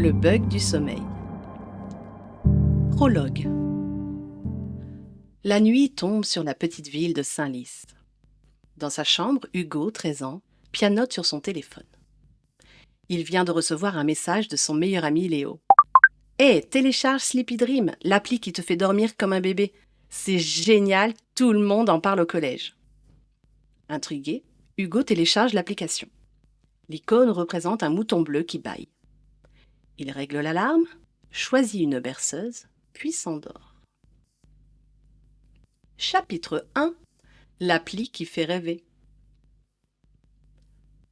Le bug du sommeil. Prologue. La nuit tombe sur la petite ville de Saint-Lys. Dans sa chambre, Hugo, 13 ans, pianote sur son téléphone. Il vient de recevoir un message de son meilleur ami Léo. « Hé, télécharge Sleepy Dream, l'appli qui te fait dormir comme un bébé. C'est génial, tout le monde en parle au collège. » Intrigué, Hugo télécharge l'application. L'icône représente un mouton bleu qui bâille. Il règle l'alarme, choisit une berceuse, puis s'endort. Chapitre 1. L'appli qui fait rêver.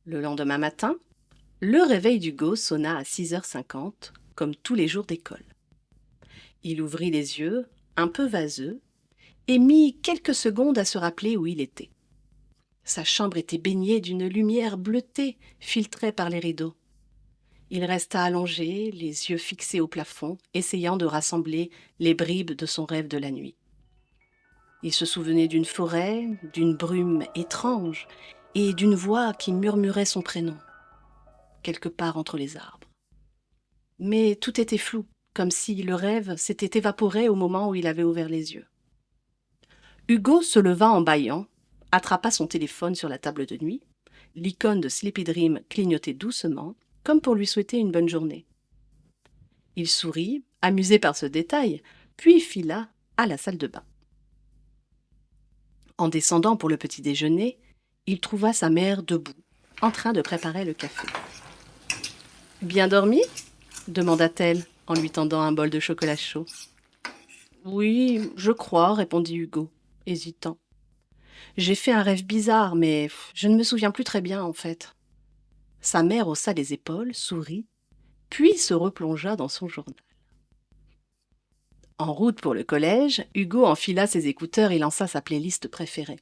Le lendemain matin, le réveil d'Hugo sonna à 6h50, comme tous les jours d'école. Il ouvrit les yeux, un peu vaseux, et mit quelques secondes à se rappeler où il était. Sa chambre était baignée d'une lumière bleutée, filtrée par les rideaux. Il resta allongé, les yeux fixés au plafond, essayant de rassembler les bribes de son rêve de la nuit. Il se souvenait d'une forêt, d'une brume étrange et d'une voix qui murmurait son prénom, quelque part entre les arbres. Mais tout était flou, comme si le rêve s'était évaporé au moment où il avait ouvert les yeux. Hugo se leva en bâillant, attrapa son téléphone sur la table de nuit, l'icône de Sleepy Dream clignotait doucement, comme pour lui souhaiter une bonne journée. Il sourit, amusé par ce détail, puis fila à la salle de bain. En descendant pour le petit déjeuner, il trouva sa mère debout, en train de préparer le café. « Bien dormi ?» demanda-t-elle en lui tendant un bol de chocolat chaud. « Oui, je crois, » répondit Hugo, hésitant. « J'ai fait un rêve bizarre, mais je ne me souviens plus très bien en fait. » Sa mère haussa les épaules, sourit, puis se replongea dans son journal. En route pour le collège, Hugo enfila ses écouteurs et lança sa playlist préférée.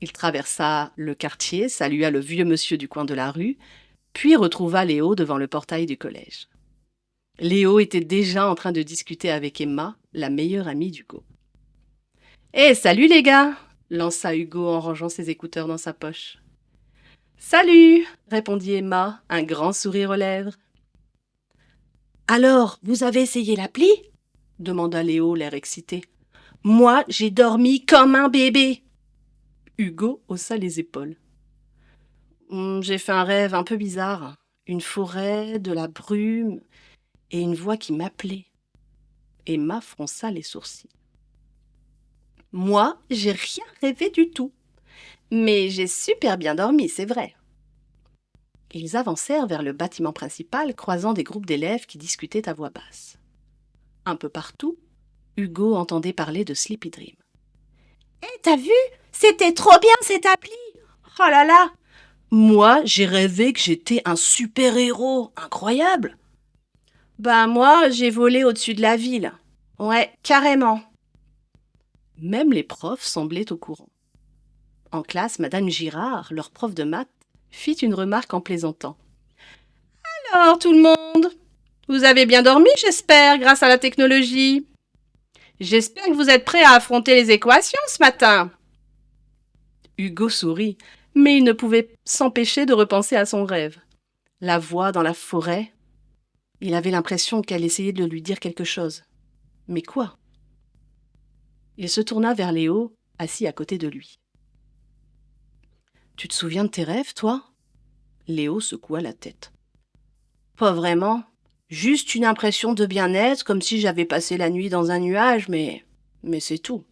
Il traversa le quartier, salua le vieux monsieur du coin de la rue, puis retrouva Léo devant le portail du collège. Léo était déjà en train de discuter avec Emma, la meilleure amie d'Hugo. « Hé, salut les gars !» lança Hugo en rangeant ses écouteurs dans sa poche. « Salut !» répondit Emma, un grand sourire aux lèvres. « Alors, vous avez essayé l'appli ?» demanda Léo, l'air excité. « Moi, j'ai dormi comme un bébé !» Hugo haussa les épaules. « J'ai fait un rêve un peu bizarre. Une forêt, de la brume et une voix qui m'appelait. » Emma fronça les sourcils. « Moi, j'ai rien rêvé du tout. Mais j'ai super bien dormi, c'est vrai. » Ils avancèrent vers le bâtiment principal, croisant des groupes d'élèves qui discutaient à voix basse. Un peu partout, Hugo entendait parler de Sleepy Dream. « Hé, t'as vu? C'était trop bien cette appli! Oh là là! Moi, j'ai rêvé que j'étais un super-héros, incroyable! Ben moi, j'ai volé au-dessus de la ville. Ouais, carrément. » Même les profs semblaient au courant. En classe, Madame Girard, leur prof de maths, fit une remarque en plaisantant. « Alors, tout le monde, vous avez bien dormi, j'espère, grâce à la technologie. J'espère que vous êtes prêts à affronter les équations ce matin. » Hugo sourit, mais il ne pouvait s'empêcher de repenser à son rêve. La voix dans la forêt. Il avait l'impression qu'elle essayait de lui dire quelque chose. Mais quoi? Il se tourna vers Léo, assis à côté de lui. « Tu te souviens de tes rêves, toi ?» Léo secoua la tête. « Pas vraiment. Juste une impression de bien-être, comme si j'avais passé la nuit dans un nuage, mais c'est tout. »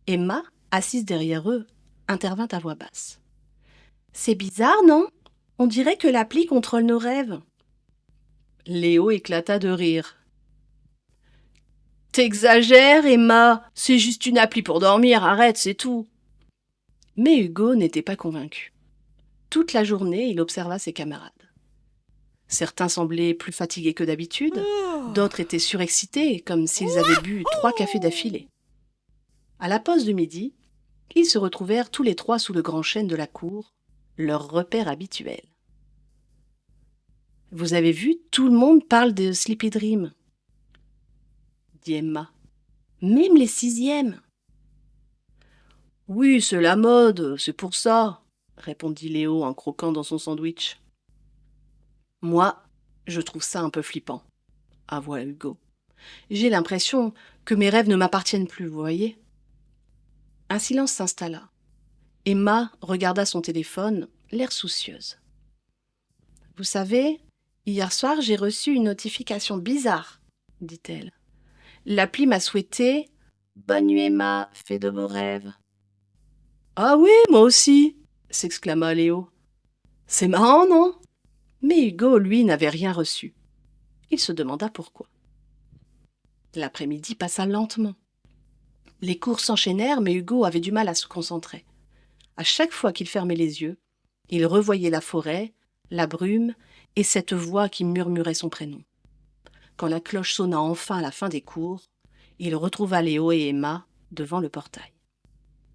Emma, assise derrière eux, intervint à voix basse. « C'est bizarre, non? On dirait que l'appli contrôle nos rêves. » Léo éclata de rire. « T'exagères, Emma, c'est juste une appli pour dormir, arrête, c'est tout. » Mais Hugo n'était pas convaincu. Toute la journée, il observa ses camarades. Certains semblaient plus fatigués que d'habitude, d'autres étaient surexcités, comme s'ils avaient bu 3 cafés d'affilée. À la pause de midi, ils se retrouvèrent tous les 3 sous le grand chêne de la cour, leur repère habituel. « Vous avez vu, tout le monde parle de Sleepy Dream, » dit Emma. « Même les 6e. »« Oui, c'est la mode, c'est pour ça, » répondit Léo en croquant dans son sandwich. « Moi, Je trouve ça un peu flippant, avoua Hugo. J'ai l'impression que mes rêves ne m'appartiennent plus, vous voyez. Un silence s'installa. Emma regarda son téléphone, l'air soucieuse. Vous savez, hier soir, j'ai reçu une notification bizarre, dit-elle. L'appli m'a souhaité « Bonne nuit Emma, fais de beaux rêves ». Ah oui, moi aussi, s'exclama Léo. C'est marrant, non? Mais Hugo, lui, n'avait rien reçu. Il se demanda pourquoi. L'après-midi passa lentement. Les cours s'enchaînèrent, mais Hugo avait du mal à se concentrer. À chaque fois qu'il fermait les yeux, il revoyait la forêt, la brume et cette voix qui murmurait son prénom. Quand la cloche sonna enfin à la fin des cours, il retrouva Léo et Emma devant le portail.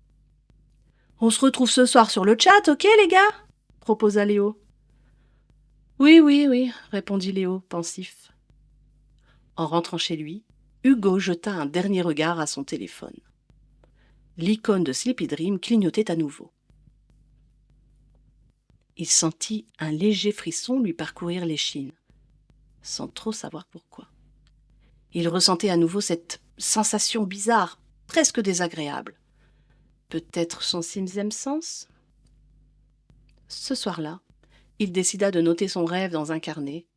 « On se retrouve ce soir sur le chat, ok les gars ?» proposa Léo. « Oui, » répondit Léo, pensif. En rentrant chez lui, Hugo jeta un dernier regard à son téléphone. L'icône de Sleepy Dream clignotait à nouveau. Il sentit un léger frisson lui parcourir l'échine, sans trop savoir pourquoi. Il ressentait à nouveau cette sensation bizarre, presque désagréable. Peut-être son sixième sens? Ce soir-là, il décida de noter son rêve dans un carnet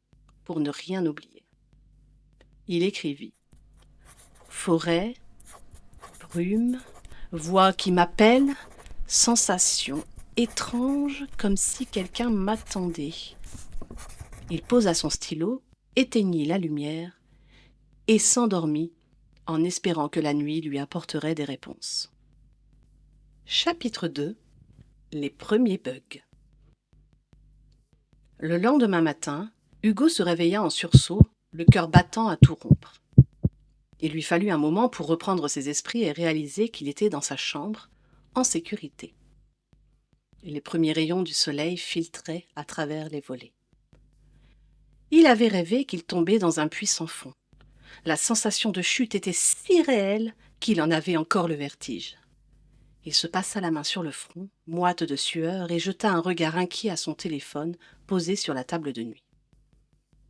pour ne rien oublier. Il écrivit « Forêt, brume, voix qui m'appelle, sensation étrange comme si quelqu'un m'attendait. » Il posa son stylo, éteignit la lumière et s'endormit en espérant que la nuit lui apporterait des réponses. Chapitre 2 – Les premiers bugs. Le lendemain matin, Hugo se réveilla en sursaut, le cœur battant à tout rompre. Il lui fallut un moment pour reprendre ses esprits et réaliser qu'il était dans sa chambre, en sécurité. Les premiers rayons du soleil filtraient à travers les volets. Il avait rêvé qu'il tombait dans un puits sans fond. La sensation de chute était si réelle qu'il en avait encore le vertige. Il se passa la main sur le front, moite de sueur, et jeta un regard inquiet à son téléphone posé sur la table de nuit.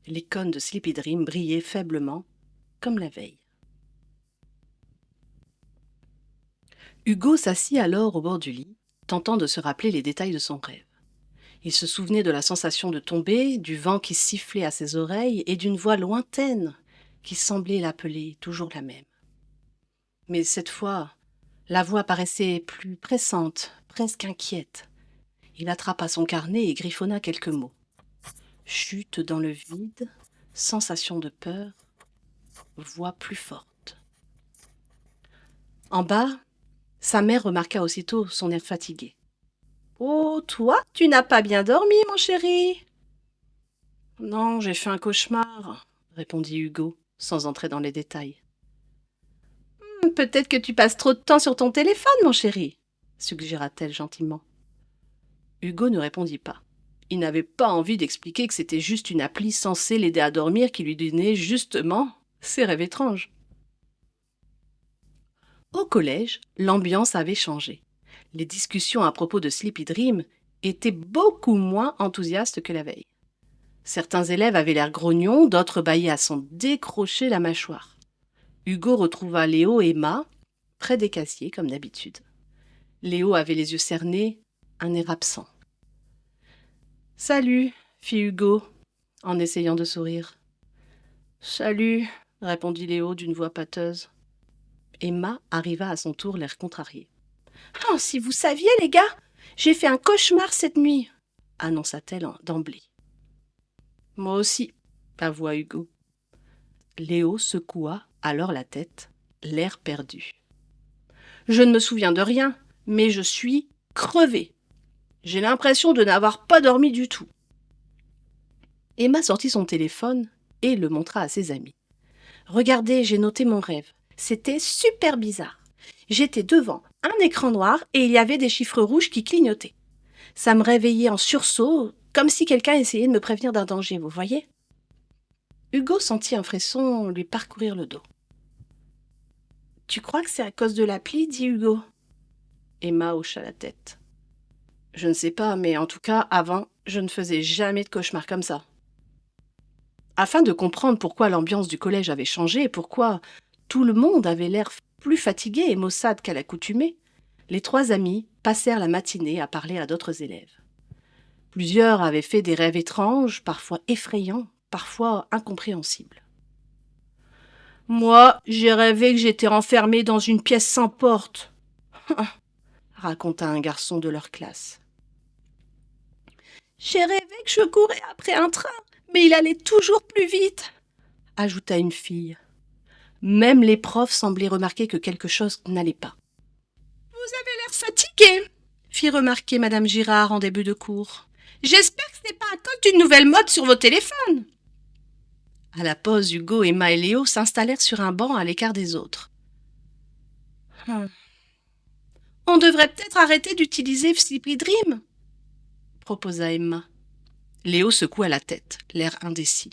L'icône de Sleepy Dream brillait faiblement, comme la veille. Hugo s'assit alors au bord du lit, tentant de se rappeler les détails de son rêve. Il se souvenait de la sensation de tomber, du vent qui sifflait à ses oreilles et d'une voix lointaine qui semblait l'appeler, toujours la même. Mais cette fois, la voix paraissait plus pressante, presque inquiète. Il attrapa son carnet et griffonna quelques mots. Chute dans le vide, sensation de peur, voix plus forte. En bas, sa mère remarqua aussitôt son air fatigué. « Oh, toi, tu n'as pas bien dormi, mon chéri !»« Non, j'ai fait un cauchemar, » répondit Hugo, sans entrer dans les détails. « Peut-être que tu passes trop de temps sur ton téléphone, mon chéri, » suggéra-t-elle gentiment. Hugo ne répondit pas. Il n'avait pas envie d'expliquer que c'était juste une appli censée l'aider à dormir qui lui donnait justement ses rêves étranges. Au collège, l'ambiance avait changé. Les discussions à propos de Sleepy Dream étaient beaucoup moins enthousiastes que la veille. Certains élèves avaient l'air grognons, d'autres bâillaient à s'en décrocher la mâchoire. Hugo retrouva Léo et Emma près des casiers, comme d'habitude. Léo avait les yeux cernés, un air absent. « Salut » fit Hugo, en essayant de sourire. « Salut » répondit Léo d'une voix pâteuse. Emma arriva à son tour l'air contrarié. « Oh, si vous saviez, les gars, j'ai fait un cauchemar cette nuit » annonça-t-elle d'emblée. « Moi aussi » avoua Hugo. Léo secoua alors la tête, l'air perdu. « Je ne me souviens de rien, mais je suis crevée. J'ai l'impression de n'avoir pas dormi du tout. » Emma sortit son téléphone et le montra à ses amis. « Regardez, j'ai noté mon rêve. C'était super bizarre. J'étais devant un écran noir et il y avait des chiffres rouges qui clignotaient. Ça me réveillait en sursaut, comme si quelqu'un essayait de me prévenir d'un danger, vous voyez ?» Hugo sentit un frisson lui parcourir le dos. « Tu crois que c'est à cause de l'appli ?» dit Hugo. Emma hocha la tête. « Je ne sais pas, mais en tout cas, avant, je ne faisais jamais de cauchemars comme ça. » Afin de comprendre pourquoi l'ambiance du collège avait changé et pourquoi tout le monde avait l'air plus fatigué et maussade qu'à l'accoutumée, les 3 amis passèrent la matinée à parler à d'autres élèves. Plusieurs avaient fait des rêves étranges, parfois effrayants, parfois incompréhensibles. « Moi, j'ai rêvé que j'étais enfermée dans une pièce sans porte, » raconta un garçon de leur classe. « J'ai rêvé que je courais après un train, mais il allait toujours plus vite, » ajouta une fille. Même les profs semblaient remarquer que quelque chose n'allait pas. « Vous avez l'air fatigué, » fit remarquer Madame Girard en début de cours. « J'espère que ce n'est pas à cause d'une nouvelle mode sur vos téléphones. » À la pause, Hugo, Emma et Léo s'installèrent sur un banc à l'écart des autres. « On devrait peut-être arrêter d'utiliser Sleepy Dream, » proposa Emma. Léo secoua la tête, l'air indécis.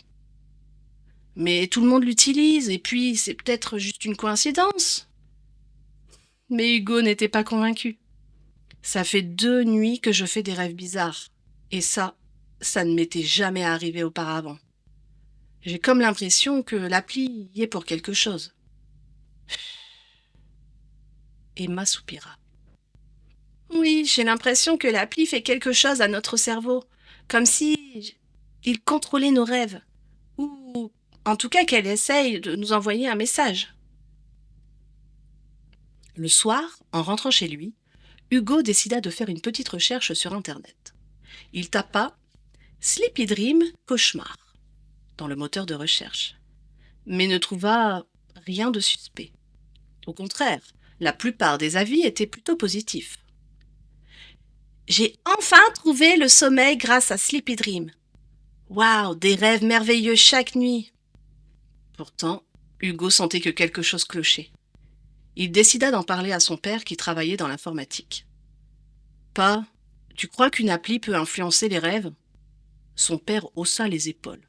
« Mais tout le monde l'utilise, et puis c'est peut-être juste une coïncidence. » Mais Hugo n'était pas convaincu. « Ça fait 2 nuits que je fais des rêves bizarres, et ça ne m'était jamais arrivé auparavant. J'ai comme l'impression que l'appli y est pour quelque chose. » Emma soupira. « Oui, j'ai l'impression que l'appli fait quelque chose à notre cerveau, comme si il contrôlait nos rêves, ou en tout cas qu'elle essaye de nous envoyer un message. » Le soir, en rentrant chez lui, Hugo décida de faire une petite recherche sur Internet. Il tapa « Sleepy Dream cauchemar » dans le moteur de recherche, mais ne trouva rien de suspect. Au contraire, la plupart des avis étaient plutôt positifs. « J'ai enfin trouvé le sommeil grâce à Sleepy Dream. Waouh, des rêves merveilleux chaque nuit. » Pourtant, Hugo sentait que quelque chose clochait. Il décida d'en parler à son père qui travaillait dans l'informatique. « Pa, tu crois qu'une appli peut influencer les rêves ?» Son père haussa les épaules.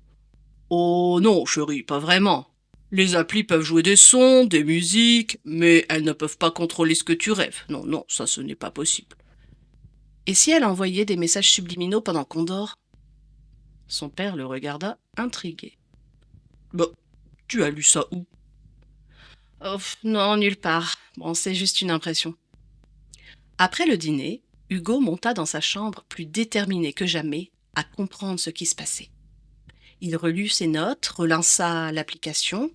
« Oh non, chérie, pas vraiment. Les applis peuvent jouer des sons, des musiques, mais elles ne peuvent pas contrôler ce que tu rêves. Non, ça ce n'est pas possible. » « Et si elle envoyait des messages subliminaux pendant qu'on dort ?» Son père le regarda intrigué. « Bah, tu as lu ça où ?»« Oh, non, nulle part. Bon, c'est juste une impression. » Après le dîner, Hugo monta dans sa chambre plus déterminé que jamais à comprendre ce qui se passait. Il relut ses notes, relança l'application,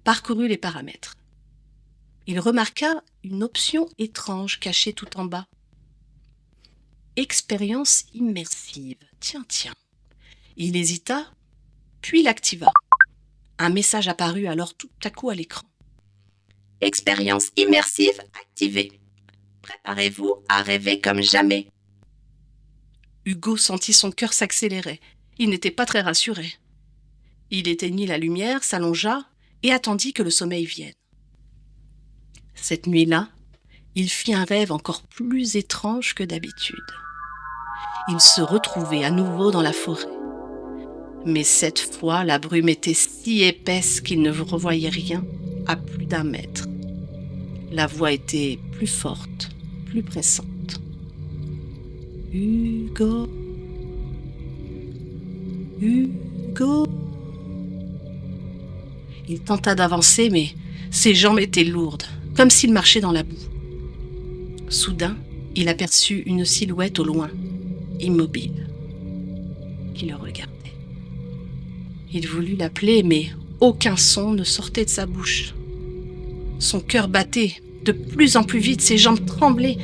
parcourut les paramètres. Il remarqua une option étrange cachée tout en bas. Expérience immersive. Tiens. Il hésita, puis l'activa. Un message apparut alors tout à coup à l'écran. Expérience immersive activée. Préparez-vous à rêver comme jamais. Hugo sentit son cœur s'accélérer. Il n'était pas très rassuré. Il éteignit la lumière, s'allongea et attendit que le sommeil vienne. Cette nuit-là, il fit un rêve encore plus étrange que d'habitude. Il se retrouvait à nouveau dans la forêt. Mais cette fois, la brume était si épaisse qu'il ne revoyait rien à plus d'1 mètre. La voix était plus forte, plus pressante. « Hugo, Hugo !» Il tenta d'avancer, mais ses jambes étaient lourdes, comme s'il marchait dans la boue. Soudain, il aperçut une silhouette au loin, immobile, qui le regardait. Il voulut l'appeler, mais aucun son ne sortait de sa bouche. Son cœur battait de plus en plus vite, ses jambes tremblaient,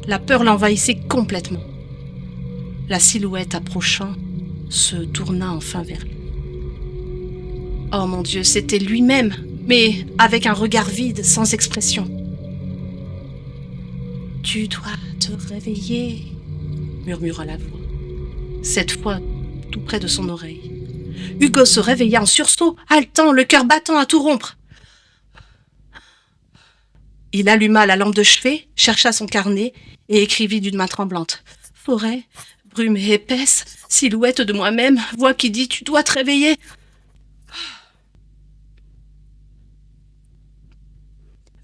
la peur l'envahissait complètement. La silhouette approchant se tourna enfin vers lui. Oh mon Dieu, c'était lui-même, mais avec un regard vide, sans expression. « Tu dois te réveiller », murmura la voix, cette fois tout près de son oreille. Hugo se réveilla en sursaut, haletant, le cœur battant à tout rompre. Il alluma la lampe de chevet, chercha son carnet et écrivit d'une main tremblante. « Forêt, brume épaisse, silhouette de moi-même, voix qui dit « Tu dois te réveiller !»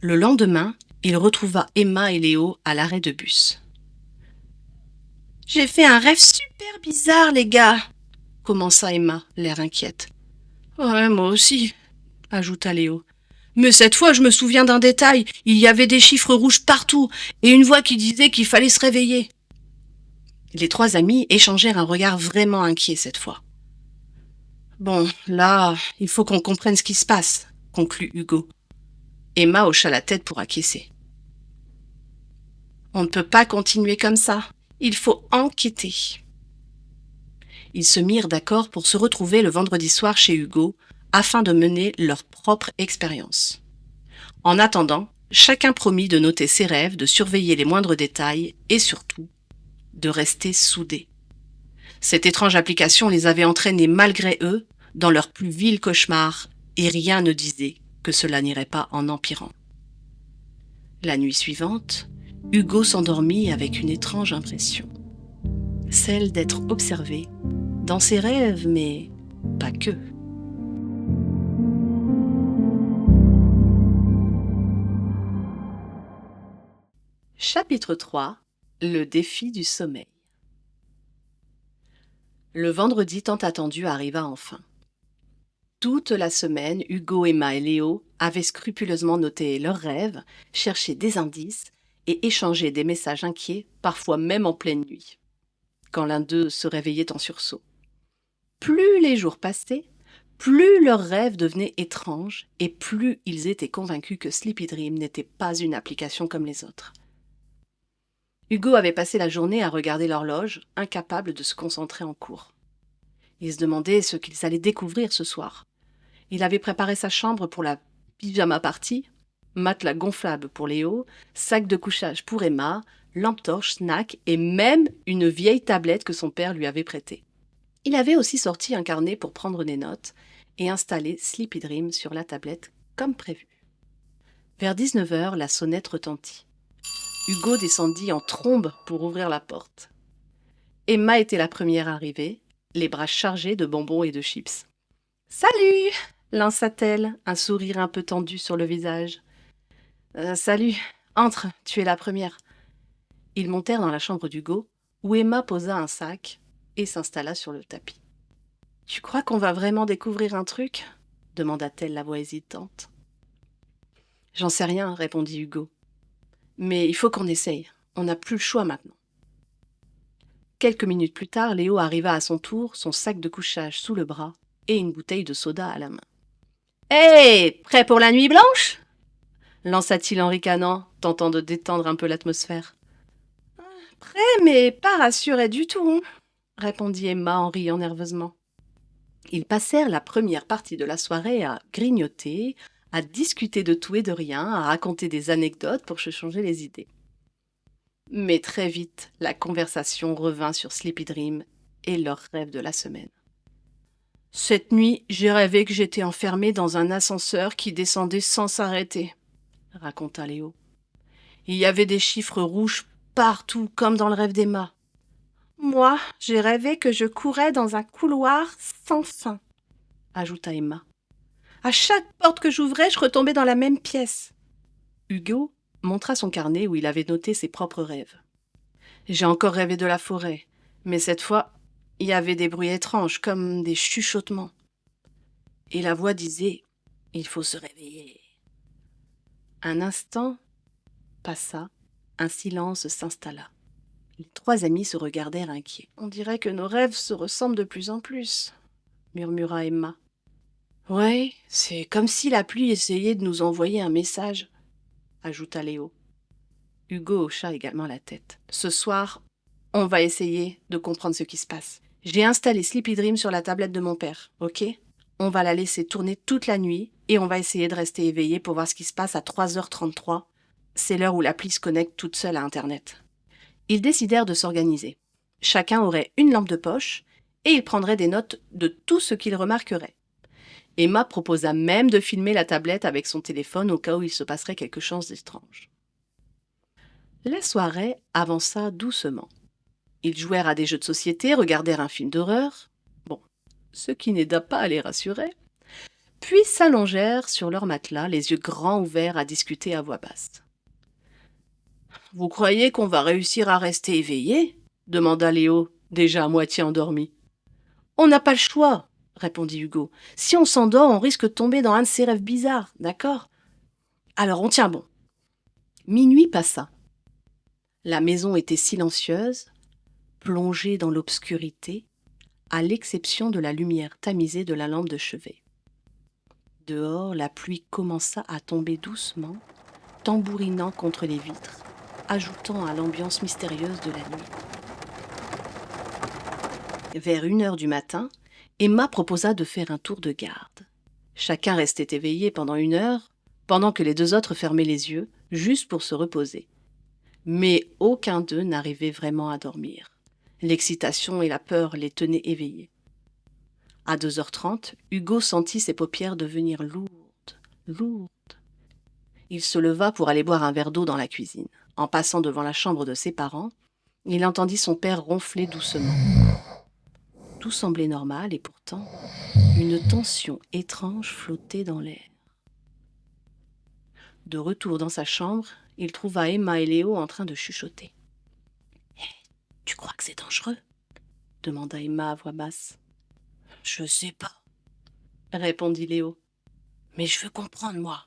Le lendemain, il retrouva Emma et Léo à l'arrêt de bus. « J'ai fait un rêve super bizarre, les gars !» commença Emma, l'air inquiète. Ouais, moi aussi, ajouta Léo. Mais cette fois, je me souviens d'un détail. Il y avait des chiffres rouges partout et une voix qui disait qu'il fallait se réveiller. Les trois amis échangèrent un regard vraiment inquiet cette fois. Bon, là, il faut qu'on comprenne ce qui se passe, conclut Hugo. Emma hocha la tête pour acquiescer. On ne peut pas continuer comme ça. Il faut enquêter. Ils se mirent d'accord pour se retrouver le vendredi soir chez Hugo afin de mener leur propre expérience. En attendant, chacun promit de noter ses rêves, de surveiller les moindres détails et surtout de rester soudés. Cette étrange application les avait entraînés malgré eux dans leurs plus vils cauchemars et rien ne disait que cela n'irait pas en empirant. La nuit suivante, Hugo s'endormit avec une étrange impression, celle d'être observé dans ses rêves, mais pas que. Chapitre 3. Le défi du sommeil. Le vendredi tant attendu arriva enfin. Toute la semaine, Hugo, Emma et Léo avaient scrupuleusement noté leurs rêves, cherché des indices et échangé des messages inquiets, parfois même en pleine nuit, quand l'un d'eux se réveillait en sursaut. Plus les jours passaient, plus leurs rêves devenaient étranges et plus ils étaient convaincus que Sleepy Dream n'était pas une application comme les autres. Hugo avait passé la journée à regarder l'horloge, incapable de se concentrer en cours. Il se demandait ce qu'ils allaient découvrir ce soir. Il avait préparé sa chambre pour la pyjama party, matelas gonflable pour Léo, sac de couchage pour Emma, lampe torche, snack et même une vieille tablette que son père lui avait prêtée. Il avait aussi sorti un carnet pour prendre des notes et installer Sleepy Dream sur la tablette comme prévu. Vers 19h, la sonnette retentit. Hugo descendit en trombe pour ouvrir la porte. Emma était la première arrivée, les bras chargés de bonbons et de chips. « Salut !» lança-t-elle, un sourire un peu tendu sur le visage. « Salut, entre, tu es la première. » Ils montèrent dans la chambre d'Hugo, où Emma posa un sac et s'installa sur le tapis. « Tu crois qu'on va vraiment découvrir un truc ?» demanda-t-elle la voix hésitante. « J'en sais rien, » répondit Hugo. « Mais il faut qu'on essaye, on n'a plus le choix maintenant. » Quelques minutes plus tard, Léo arriva à son tour, son sac de couchage sous le bras et une bouteille de soda à la main. « Hé, prêt pour la nuit blanche ?» lança-t-il en ricanant, tentant de détendre un peu l'atmosphère. « Prêt, mais pas rassuré du tout, » répondit Emma en riant nerveusement. Ils passèrent la première partie de la soirée à grignoter, à discuter de tout et de rien, à raconter des anecdotes pour se changer les idées. Mais très vite, la conversation revint sur Sleepy Dream et leurs rêves de la semaine. « Cette nuit, j'ai rêvé que j'étais enfermée dans un ascenseur qui descendait sans s'arrêter, » raconta Léo. « Il y avait des chiffres rouges partout, comme dans le rêve d'Emma. Moi, j'ai rêvé que je courais dans un couloir sans fin, » ajouta Emma. « À chaque porte que j'ouvrais, je retombais dans la même pièce. » Hugo montra son carnet où il avait noté ses propres rêves. « J'ai encore rêvé de la forêt, mais cette fois, il y avait des bruits étranges, comme des chuchotements. Et la voix disait « Il faut se réveiller. » Un instant passa, un silence s'installa. Les trois amis se regardèrent inquiets. « On dirait que nos rêves se ressemblent de plus en plus, » murmura Emma. « Ouais, c'est comme si la pluie essayait de nous envoyer un message, » ajouta Léo. Hugo hocha également la tête. « Ce soir, on va essayer de comprendre ce qui se passe. J'ai installé Sleepy Dream sur la tablette de mon père, ok ? On va la laisser tourner toute la nuit et on va essayer de rester éveillé pour voir ce qui se passe à 3h33. C'est l'heure où l'appli se connecte toute seule à Internet. » Ils décidèrent de s'organiser. Chacun aurait une lampe de poche et ils prendraient des notes de tout ce qu'ils remarqueraient. Emma proposa même de filmer la tablette avec son téléphone au cas où il se passerait quelque chose d'étrange. La soirée avança doucement. Ils jouèrent à des jeux de société, regardèrent un film d'horreur, ce qui n'aida pas à les rassurer, puis s'allongèrent sur leur matelas, les yeux grands ouverts à discuter à voix basse. « Vous croyez qu'on va réussir à rester éveillé ?» demanda Léo, déjà à moitié endormi. « On n'a pas le choix, » répondit Hugo. Si on s'endort, on risque de tomber dans un de ces rêves bizarres, d'accord? Alors on tient bon. Minuit passa. La maison était silencieuse, plongée dans l'obscurité, à l'exception de la lumière tamisée de la lampe de chevet. Dehors, la pluie commença à tomber doucement, tambourinant contre les vitres, ajoutant à l'ambiance mystérieuse de la nuit. Vers 1 heure du matin, Emma proposa de faire un tour de garde. Chacun restait éveillé pendant 1 heure, pendant que les 2 autres fermaient les yeux, juste pour se reposer. Mais aucun d'eux n'arrivait vraiment à dormir. L'excitation et la peur les tenaient éveillés. À 2h30, Hugo sentit ses paupières devenir lourdes. Il se leva pour aller boire un verre d'eau dans la cuisine. En passant devant la chambre de ses parents, il entendit son père ronfler doucement. Tout semblait normal et pourtant, une tension étrange flottait dans l'air. De retour dans sa chambre, il trouva Emma et Léo en train de chuchoter. « Hé, tu crois que c'est dangereux ?» demanda Emma à voix basse. « Je sais pas, » répondit Léo. « Mais je veux comprendre, moi. »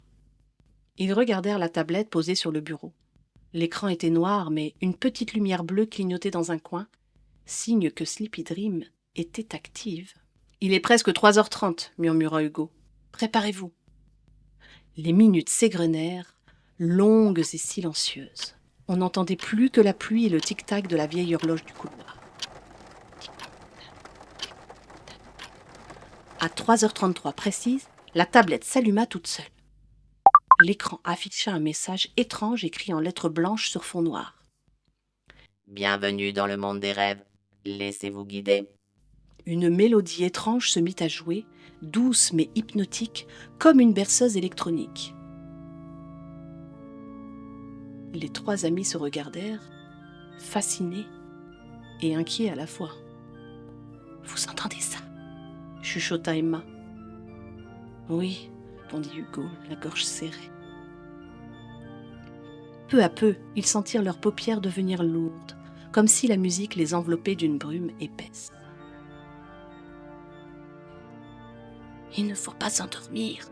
Ils regardèrent la tablette posée sur le bureau. L'écran était noir, mais une petite lumière bleue clignotait dans un coin, signe que Sleepy Dream était active. « Il est presque 3h30, murmura Hugo. « Préparez-vous. » Les minutes s'égrenèrent, longues et silencieuses. On n'entendait plus que la pluie et le tic-tac de la vieille horloge du couloir. À 3h33 précise, la tablette s'alluma toute seule. L'écran afficha un message étrange écrit en lettres blanches sur fond noir. « Bienvenue dans le monde des rêves. Laissez-vous guider. » Une mélodie étrange se mit à jouer, douce mais hypnotique, comme une berceuse électronique. Les 3 amis se regardèrent, fascinés et inquiets à la fois. « Vous entendez ça ?» chuchota Emma. « Oui, » répondit Hugo, la gorge serrée. Peu à peu, ils sentirent leurs paupières devenir lourdes, comme si la musique les enveloppait d'une brume épaisse. « Il ne faut pas s'endormir, »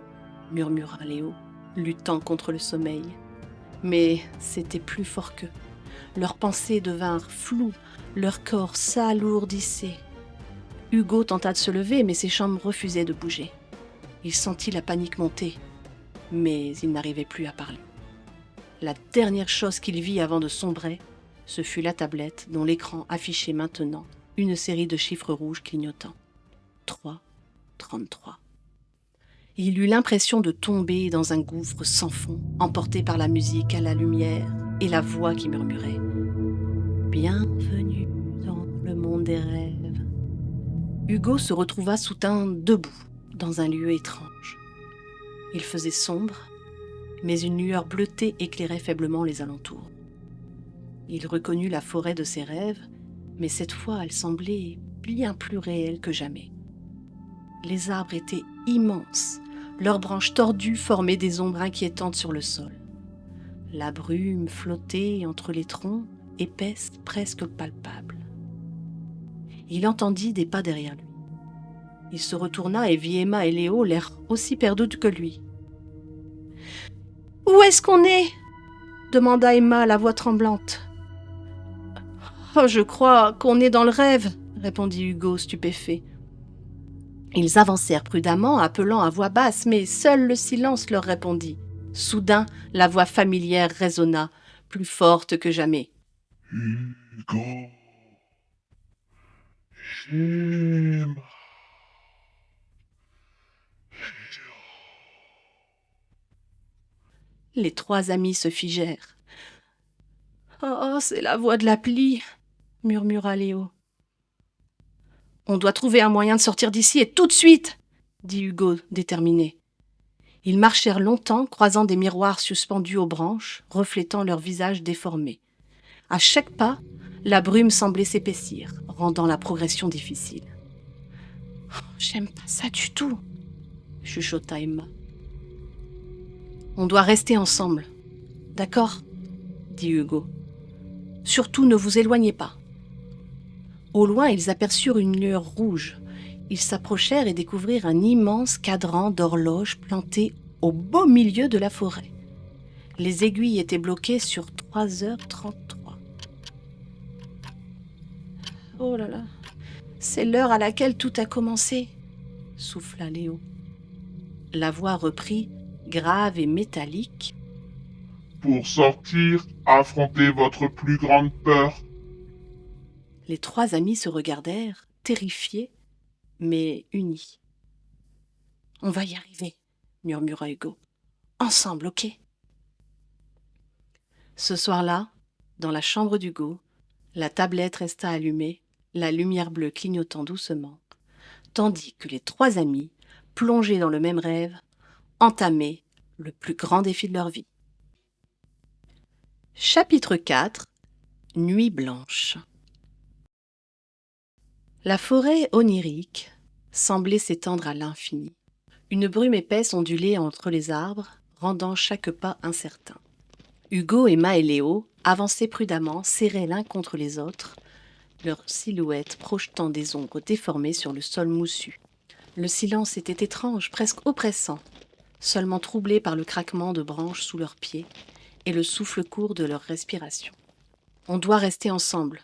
murmura Léo, luttant contre le sommeil. Mais c'était plus fort qu'eux. Leurs pensées devinrent floues, leur corps s'alourdissait. Hugo tenta de se lever, mais ses jambes refusaient de bouger. Il sentit la panique monter, mais il n'arrivait plus à parler. La dernière chose qu'il vit avant de sombrer, ce fut la tablette dont l'écran affichait maintenant une série de chiffres rouges clignotants. 3:33. Il eut l'impression de tomber dans un gouffre sans fond, emporté par la musique à la lumière et la voix qui murmurait « Bienvenue dans le monde des rêves ». Hugo se retrouva soudain debout, dans un lieu étrange. Il faisait sombre, mais une lueur bleutée éclairait faiblement les alentours. Il reconnut la forêt de ses rêves, mais cette fois elle semblait bien plus réelle que jamais. Les arbres étaient immenses, leurs branches tordues formaient des ombres inquiétantes sur le sol. La brume flottait entre les troncs, épaisse, presque palpable. Il entendit des pas derrière lui. Il se retourna et vit Emma et Léo, l'air aussi perdus que lui. « Où est-ce qu'on est ?» demanda Emma, la voix tremblante. « Oh, je crois qu'on est dans le rêve, » répondit Hugo, stupéfait. Ils avancèrent prudemment, appelant à voix basse, mais seul le silence leur répondit. Soudain, la voix familière résonna, plus forte que jamais. « Hugo, Emma. » Les 3 amis se figèrent. « Oh, c'est la voix de l'appli !» murmura Léo. « On doit trouver un moyen de sortir d'ici et tout de suite !» dit Hugo, déterminé. Ils marchèrent longtemps, croisant des miroirs suspendus aux branches, reflétant leurs visages déformés. À chaque pas, la brume semblait s'épaissir, rendant la progression difficile. « Oh, j'aime pas ça du tout !» chuchota Emma. « On doit rester ensemble, d'accord ?» dit Hugo. « Surtout ne vous éloignez pas. » Au loin, ils aperçurent une lueur rouge. Ils s'approchèrent et découvrirent un immense cadran d'horloge planté au beau milieu de la forêt. Les aiguilles étaient bloquées sur 3h33. « Oh là là, c'est l'heure à laquelle tout a commencé !» souffla Léo. La voix reprit, grave et métallique. « Pour sortir, affrontez votre plus grande peur. » Les 3 amis se regardèrent, terrifiés, mais unis. « On va y arriver !» murmura Hugo. « Ensemble, ok ?» Ce soir-là, dans la chambre d'Hugo, la tablette resta allumée, la lumière bleue clignotant doucement, tandis que les 3 amis, plongés dans le même rêve, entamaient le plus grand défi de leur vie. Chapitre 4 – Nuit blanche. La forêt onirique semblait s'étendre à l'infini. Une brume épaisse ondulait entre les arbres, rendant chaque pas incertain. Hugo, Emma et Léo avançaient prudemment, serrés l'un contre les autres, leurs silhouettes projetant des ombres déformées sur le sol moussu. Le silence était étrange, presque oppressant, seulement troublé par le craquement de branches sous leurs pieds et le souffle court de leur respiration. « On doit rester ensemble »,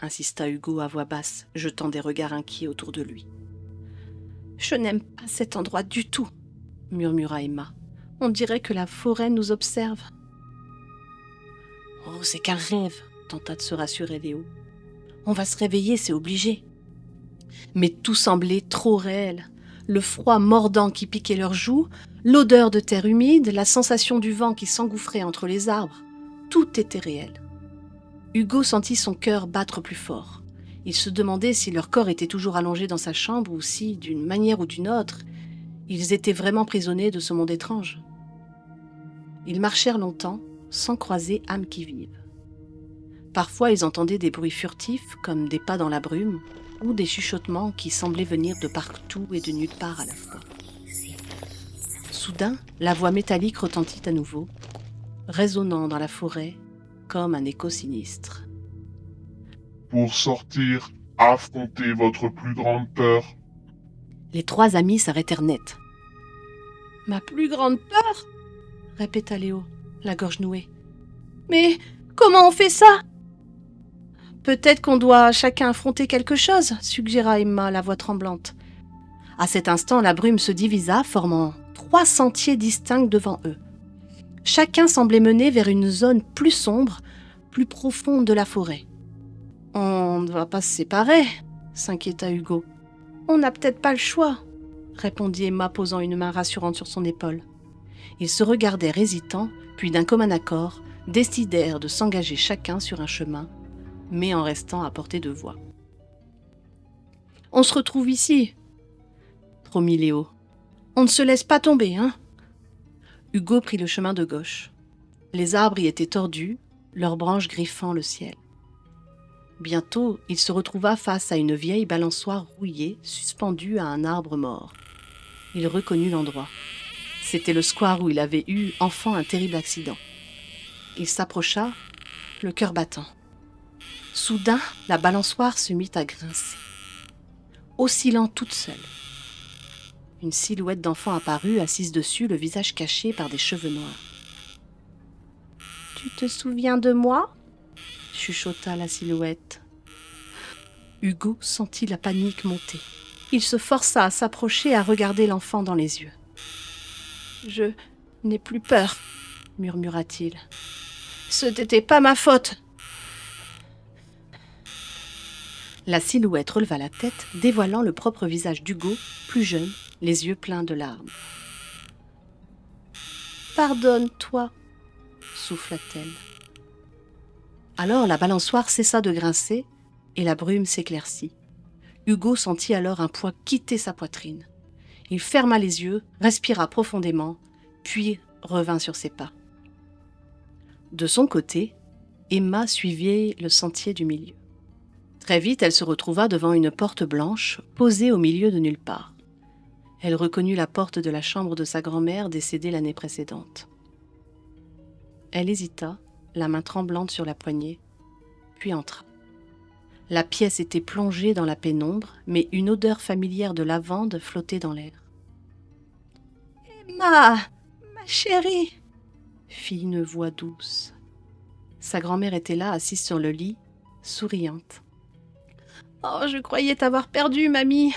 insista Hugo à voix basse, jetant des regards inquiets autour de lui. « Je n'aime pas cet endroit du tout, » murmura Emma. « On dirait que la forêt nous observe. »« Oh, c'est qu'un rêve, » tenta de se rassurer Léo. « On va se réveiller, c'est obligé. » Mais tout semblait trop réel. Le froid mordant qui piquait leurs joues, l'odeur de terre humide, la sensation du vent qui s'engouffrait entre les arbres, tout était réel. Hugo sentit son cœur battre plus fort. Il se demandait si leur corps était toujours allongé dans sa chambre ou si, d'une manière ou d'une autre, ils étaient vraiment prisonniers de ce monde étrange. Ils marchèrent longtemps, sans croiser âme qui vive. Parfois, ils entendaient des bruits furtifs, comme des pas dans la brume, ou des chuchotements qui semblaient venir de partout et de nulle part à la fois. Soudain, la voix métallique retentit à nouveau, résonnant dans la forêt comme un écho sinistre. « Pour sortir, affrontez votre plus grande peur. » Les 3 amis s'arrêtèrent net. « Ma plus grande peur ?» répéta Léo, la gorge nouée. « Mais comment on fait ça ?»« Peut-être qu'on doit chacun affronter quelque chose, » suggéra Emma, la voix tremblante. À cet instant, la brume se divisa, formant 3 sentiers distincts devant eux. Chacun semblait mener vers une zone plus sombre, plus profonde de la forêt. « On ne va pas se séparer ?» s'inquiéta Hugo. « On n'a peut-être pas le choix » répondit Emma, posant une main rassurante sur son épaule. Ils se regardèrent hésitants, puis d'un commun accord, décidèrent de s'engager chacun sur un chemin, mais en restant à portée de voix. « On se retrouve ici » promit Léo. « On ne se laisse pas tomber, hein ?» Hugo prit le chemin de gauche. Les arbres y étaient tordus, leurs branches griffant le ciel. Bientôt, il se retrouva face à une vieille balançoire rouillée, suspendue à un arbre mort. Il reconnut l'endroit. C'était le square où il avait eu, enfant, un terrible accident. Il s'approcha, le cœur battant. Soudain, la balançoire se mit à grincer, oscillant toute seule. Une silhouette d'enfant apparut, assise dessus, le visage caché par des cheveux noirs. « Tu te souviens de moi ?» chuchota la silhouette. Hugo sentit la panique monter. Il se força à s'approcher et à regarder l'enfant dans les yeux. « Je n'ai plus peur, » murmura-t-il. « Ce n'était pas ma faute. » La silhouette releva la tête, dévoilant le propre visage d'Hugo, plus jeune, les yeux pleins de larmes. « Pardonne-toi, » souffla-t-elle. Alors la balançoire cessa de grincer et la brume s'éclaircit. Hugo sentit alors un poids quitter sa poitrine. Il ferma les yeux, respira profondément, puis revint sur ses pas. De son côté, Emma suivit le sentier du milieu. Très vite, elle se retrouva devant une porte blanche, posée au milieu de nulle part. Elle reconnut la porte de la chambre de sa grand-mère décédée l'année précédente. Elle hésita, la main tremblante sur la poignée, puis entra. La pièce était plongée dans la pénombre, mais une odeur familière de lavande flottait dans l'air. « Emma, ma chérie !» fit une voix douce. Sa grand-mère était là, assise sur le lit, souriante. « Oh, je croyais t'avoir perdue, mamie !»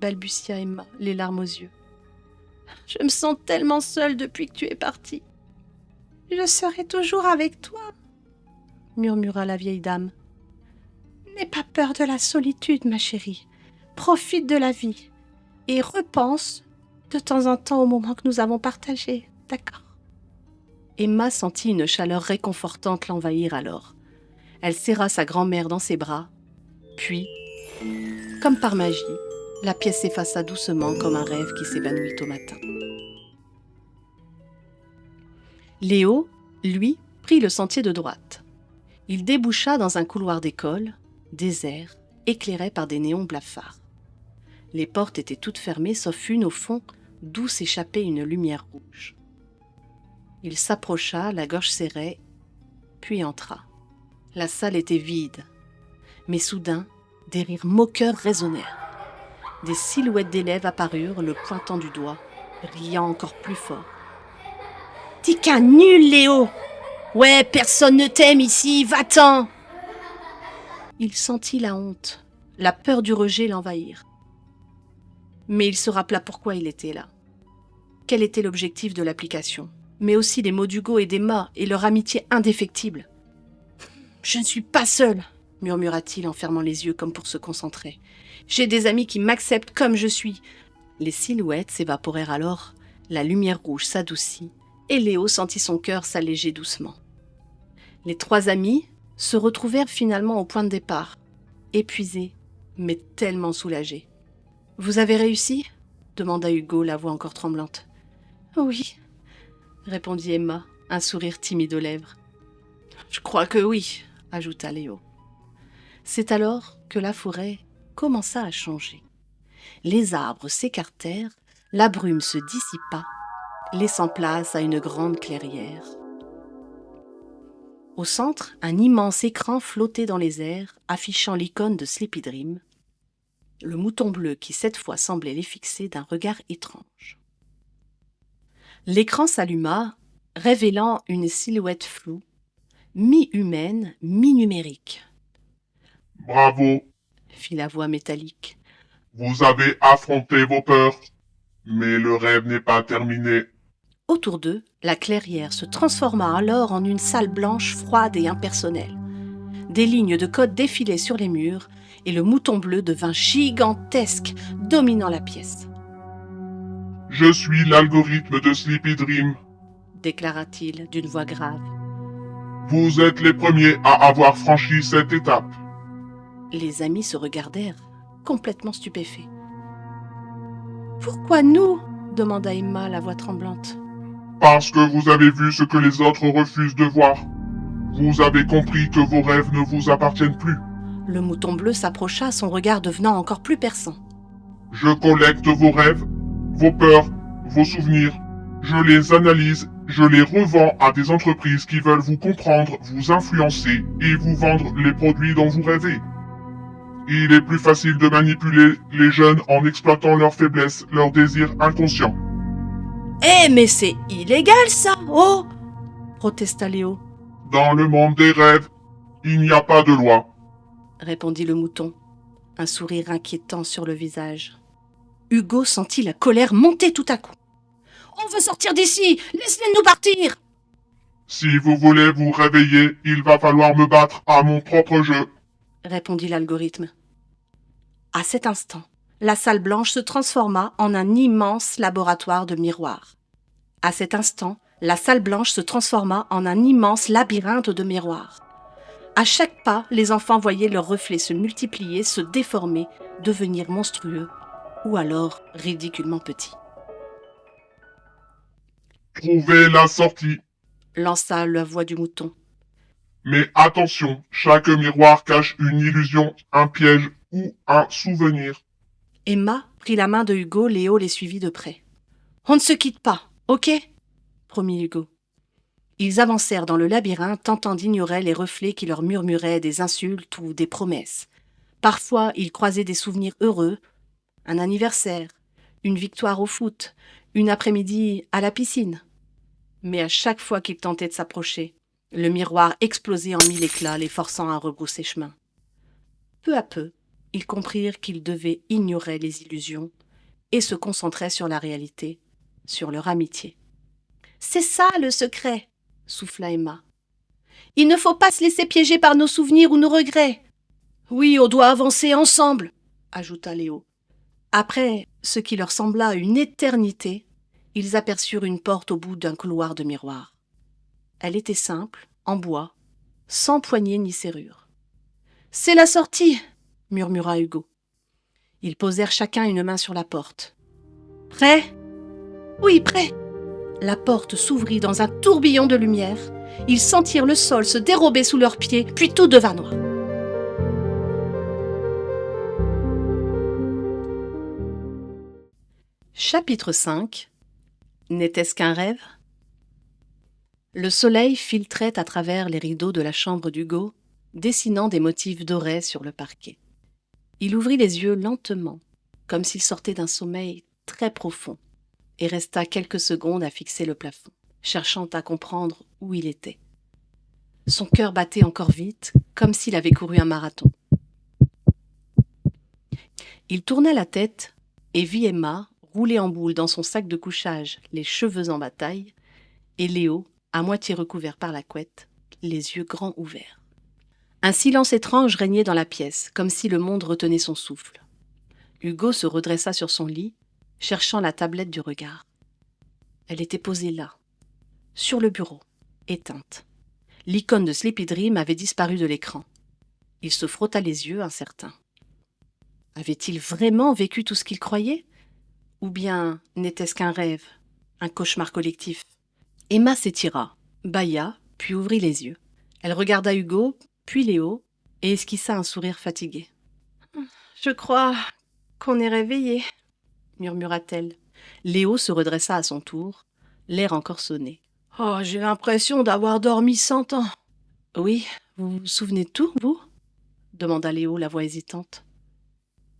balbutia Emma, les larmes aux yeux. « Je me sens tellement seule depuis que tu es partie. »« Je serai toujours avec toi, » murmura la vieille dame. « N'aie pas peur de la solitude, ma chérie. Profite de la vie et repense de temps en temps au moment que nous avons partagé, d'accord ?» Emma sentit une chaleur réconfortante l'envahir alors. Elle serra sa grand-mère dans ses bras, puis, comme par magie, la pièce s'effaça doucement comme un rêve qui s'évanouit au matin. Léo, lui, prit le sentier de droite. Il déboucha dans un couloir d'école, désert, éclairé par des néons blafards. Les portes étaient toutes fermées, sauf une au fond, d'où s'échappait une lumière rouge. Il s'approcha, la gorge serrée, puis entra. La salle était vide, mais soudain, des rires moqueurs résonnèrent. Des silhouettes d'élèves apparurent, le pointant du doigt, riant encore plus fort. « T'es qu'un nul, Léo ! Ouais, personne ne t'aime ici, va-t'en !» Il sentit la honte, la peur du rejet l'envahir. Mais il se rappela pourquoi il était là. Quel était l'objectif de l'application, mais aussi les mots d'Hugo et d'Emma et leur amitié indéfectible. « Je ne suis pas seul !» murmura-t-il en fermant les yeux comme pour se concentrer. « J'ai des amis qui m'acceptent comme je suis. » Les silhouettes s'évaporèrent alors, la lumière rouge s'adoucit et Léo sentit son cœur s'alléger doucement. Les trois amis se retrouvèrent finalement au point de départ, épuisés, mais tellement soulagés. « Vous avez réussi ?» demanda Hugo, la voix encore tremblante. « Oui », répondit Emma, un sourire timide aux lèvres. « Je crois que oui », ajouta Léo. C'est alors que la forêt commença à changer. Les arbres s'écartèrent, la brume se dissipa, laissant place à une grande clairière. Au centre, un immense écran flottait dans les airs, affichant l'icône de Sleepy Dream, le mouton bleu qui cette fois semblait les fixer d'un regard étrange. L'écran s'alluma, révélant une silhouette floue, mi-humaine, mi-numérique. « Bravo, fit la voix métallique. vous avez affronté vos peurs, mais le rêve n'est pas terminé. » Autour d'eux, la clairière se transforma alors en une salle blanche froide et impersonnelle. Des lignes de code défilaient sur les murs et le mouton bleu devint gigantesque, dominant la pièce. « Je suis l'algorithme de Sleepy Dream. » déclara-t-il d'une voix grave. « Vous êtes les premiers à avoir franchi cette étape. » Les amis se regardèrent, complètement stupéfaits. « Pourquoi nous ?» demanda Emma, la voix tremblante. « Parce que vous avez vu ce que les autres refusent de voir. Vous avez compris que vos rêves ne vous appartiennent plus. » Le mouton bleu s'approcha, son regard devenant encore plus perçant. « Je collecte vos rêves, vos peurs, vos souvenirs. Je les analyse, je les revends à des entreprises qui veulent vous comprendre, vous influencer et vous vendre les produits dont vous rêvez. Il est plus facile de manipuler les jeunes en exploitant leurs faiblesses, leurs désirs inconscients. »« Eh, mais c'est illégal ça, oh !» protesta Léo. « Dans le monde des rêves, il n'y a pas de loi. » répondit le mouton, un sourire inquiétant sur le visage. Hugo sentit la colère monter tout à coup. « On veut sortir d'ici! Laissez-nous partir !» Si vous voulez vous réveiller, il va falloir me battre à mon propre jeu. » répondit l'algorithme. À cet instant, la salle blanche se transforma en un immense laboratoire de miroirs. À cet instant, la salle blanche se transforma en un immense labyrinthe de miroirs. À chaque pas, les enfants voyaient leurs reflets se multiplier, se déformer, devenir monstrueux, ou alors ridiculement petits. « Trouvez la sortie. » lança la voix du mouton. « Mais attention, chaque miroir cache une illusion, un piège ou un souvenir. » Emma prit la main de Hugo, Léo les suivit de près. « On ne se quitte pas, ok ?» promit Hugo. Ils avancèrent dans le labyrinthe, tentant d'ignorer les reflets qui leur murmuraient des insultes ou des promesses. Parfois, il croisait des souvenirs heureux, un anniversaire, une victoire au foot, une après-midi à la piscine. Mais à chaque fois qu'il tentait de s'approcher, le miroir explosait en mille éclats, les forçant à rebrousser chemin. Peu à peu, ils comprirent qu'ils devaient ignorer les illusions et se concentrer sur la réalité, sur leur amitié. « C'est ça le secret !» souffla Emma. « Il ne faut pas se laisser piéger par nos souvenirs ou nos regrets. »« Oui, on doit avancer ensemble !» ajouta Léo. Après ce qui leur sembla une éternité, ils aperçurent une porte au bout d'un couloir de miroir. Elle était simple, en bois, sans poignée ni serrure. « C'est la sortie !» murmura Hugo. Ils posèrent chacun une main sur la porte. « Prêt ?»« Oui, prêt !» La porte s'ouvrit dans un tourbillon de lumière. Ils sentirent le sol se dérober sous leurs pieds, puis tout devint noir. Chapitre 5. N'était-ce qu'un rêve ? Le soleil filtrait à travers les rideaux de la chambre d'Hugo, dessinant des motifs dorés sur le parquet. Il ouvrit les yeux lentement, comme s'il sortait d'un sommeil très profond, et resta quelques secondes à fixer le plafond, cherchant à comprendre où il était. Son cœur battait encore vite, comme s'il avait couru un marathon. Il tourna la tête et vit Emma roulée en boule dans son sac de couchage, les cheveux en bataille, et Léo, à moitié recouvert par la couette, les yeux grands ouverts. Un silence étrange régnait dans la pièce, comme si le monde retenait son souffle. Hugo se redressa sur son lit, cherchant la tablette du regard. Elle était posée là, sur le bureau, éteinte. L'icône de Sleepy Dream avait disparu de l'écran. Il se frotta les yeux, incertain. Avait-il vraiment vécu tout ce qu'il croyait ? Ou bien n'était-ce qu'un rêve, un cauchemar collectif ? Emma s'étira, bâilla, puis ouvrit les yeux. Elle regarda Hugo, puis Léo, et esquissa un sourire fatigué. « Je crois qu'on est réveillé, » murmura-t-elle. Léo se redressa à son tour, l'air encore sonné. « Oh, j'ai l'impression d'avoir dormi 100 ans. »« Oui, vous vous souvenez de tout, vous ?» demanda Léo, la voix hésitante.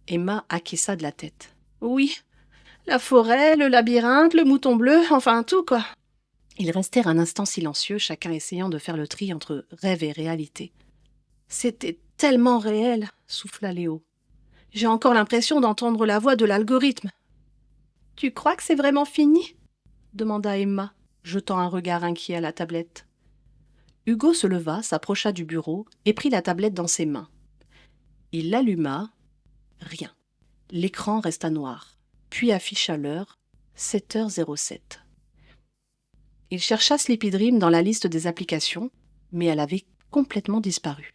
Emma acquiesça de la tête. « Oui, la forêt, le labyrinthe, le mouton bleu, enfin tout, quoi. » Ils restèrent un instant silencieux, chacun essayant de faire le tri entre rêve et réalité. « C'était tellement réel, » souffla Léo. « J'ai encore l'impression d'entendre la voix de l'algorithme. »« Tu crois que c'est vraiment fini ?» demanda Emma, jetant un regard inquiet à la tablette. Hugo se leva, s'approcha du bureau et prit la tablette dans ses mains. Il l'alluma. Rien. L'écran resta noir, puis afficha l'heure, 7h07. Il chercha Sleepy Dream dans la liste des applications, mais elle avait complètement disparu.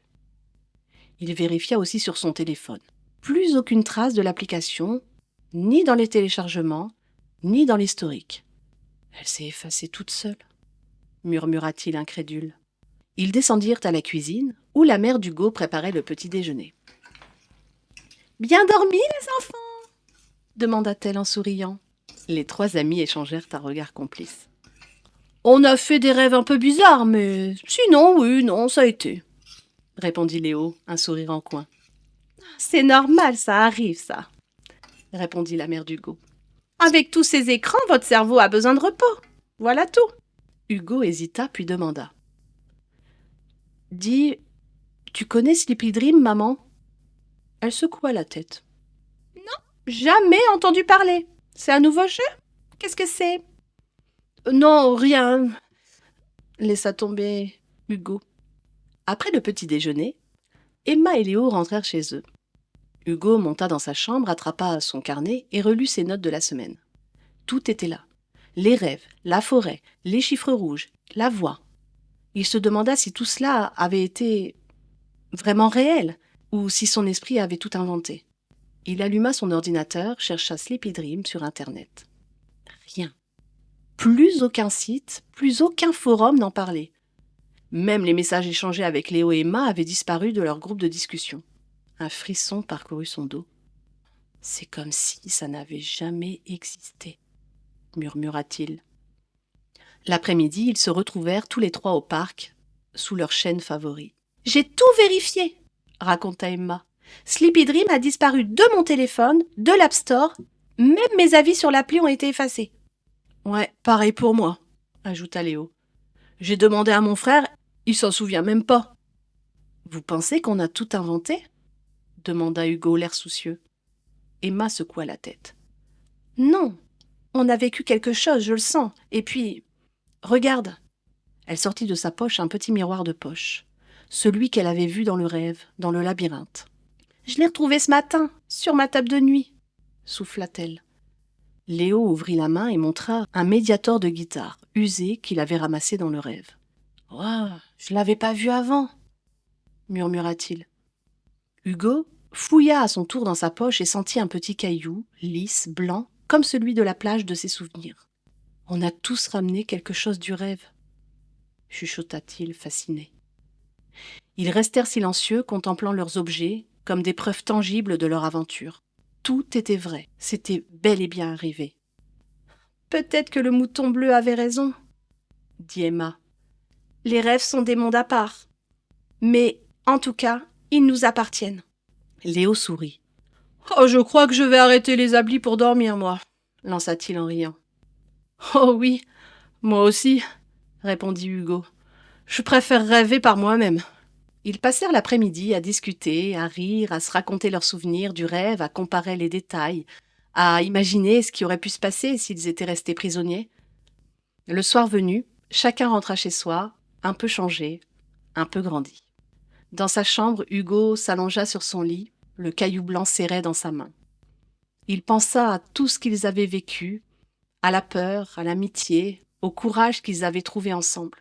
Il vérifia aussi sur son téléphone. Plus aucune trace de l'application, ni dans les téléchargements, ni dans l'historique. « Elle s'est effacée toute seule, » murmura-t-il incrédule. Ils descendirent à la cuisine, où la mère d'Hugo préparait le petit déjeuner. « Bien dormi, les enfants ?» demanda-t-elle en souriant. Les trois amis échangèrent un regard complice. « On a fait des rêves un peu bizarres, mais sinon, oui, non, ça a été, » répondit Léo, un sourire en coin. « C'est normal, ça arrive, ça, » répondit la mère d'Hugo. « Avec tous ces écrans, votre cerveau a besoin de repos. Voilà tout. » Hugo hésita, puis demanda. « Dis, tu connais Sleepy Dream, maman ?» Elle secoua la tête. « Non, jamais entendu parler. C'est un nouveau jeu ? Qu'est-ce que c'est ? » « Non, rien, » laissa tomber Hugo. Après le petit déjeuner, Emma et Léo rentrèrent chez eux. Hugo monta dans sa chambre, attrapa son carnet et relut ses notes de la semaine. Tout était là. Les rêves, la forêt, les chiffres rouges, la voix. Il se demanda si tout cela avait été vraiment réel ou si son esprit avait tout inventé. Il alluma son ordinateur, chercha Sleepy Dream sur Internet. Rien. Plus aucun site, plus aucun forum n'en parlait. Même les messages échangés avec Léo et Emma avaient disparu de leur groupe de discussion. Un frisson parcourut son dos. « C'est comme si ça n'avait jamais existé, » murmura-t-il. L'après-midi, ils se retrouvèrent tous les trois au parc, sous leur chêne favori. « J'ai tout vérifié, » raconta Emma. Sleepy Dream a disparu de mon téléphone, de l'App Store. Même mes avis sur l'appli ont été effacés. Ouais, pareil pour moi, ajouta Léo. J'ai demandé à mon frère, il s'en souvient même pas. Vous pensez qu'on a tout inventé ? Demanda Hugo, l'air soucieux. Emma secoua la tête. Non, on a vécu quelque chose, je le sens. Et puis, regarde. Elle sortit de sa poche un petit miroir de poche, celui qu'elle avait vu dans le rêve, dans le labyrinthe. Je l'ai retrouvé ce matin, sur ma table de nuit, souffla-t-elle. Léo ouvrit la main et montra un médiator de guitare, usé, qu'il avait ramassé dans le rêve. « Ouah, je l'avais pas vu avant !» murmura-t-il. Hugo fouilla à son tour dans sa poche et sentit un petit caillou, lisse, blanc, comme celui de la plage de ses souvenirs. « On a tous ramené quelque chose du rêve !» chuchota-t-il, fasciné. Ils restèrent silencieux, contemplant leurs objets, comme des preuves tangibles de leur aventure. Tout était vrai, c'était bel et bien arrivé. « Peut-être que le mouton bleu avait raison, » dit Emma. « Les rêves sont des mondes à part. Mais, en tout cas, ils nous appartiennent. » Léo sourit. « Oh, je crois que je vais arrêter les applis pour dormir, moi, » lança-t-il en riant. « Oh oui, moi aussi, » répondit Hugo. « Je préfère rêver par moi-même. » Ils passèrent l'après-midi à discuter, à rire, à se raconter leurs souvenirs du rêve, à comparer les détails, à imaginer ce qui aurait pu se passer s'ils étaient restés prisonniers. Le soir venu, chacun rentra chez soi, un peu changé, un peu grandi. Dans sa chambre, Hugo s'allongea sur son lit, le caillou blanc serré dans sa main. Il pensa à tout ce qu'ils avaient vécu, à la peur, à l'amitié, au courage qu'ils avaient trouvé ensemble.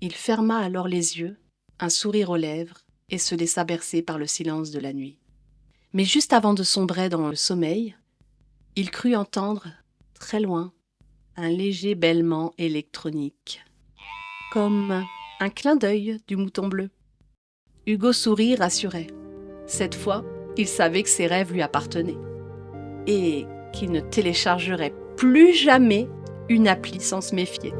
Il ferma alors les yeux, un sourire aux lèvres, et se laissa bercer par le silence de la nuit. Mais juste avant de sombrer dans le sommeil, il crut entendre, très loin, un léger bêlement électronique, comme un clin d'œil du mouton bleu. Hugo sourit, rassuré. Cette fois, il savait que ses rêves lui appartenaient, et qu'il ne téléchargerait plus jamais une appli sans se méfier.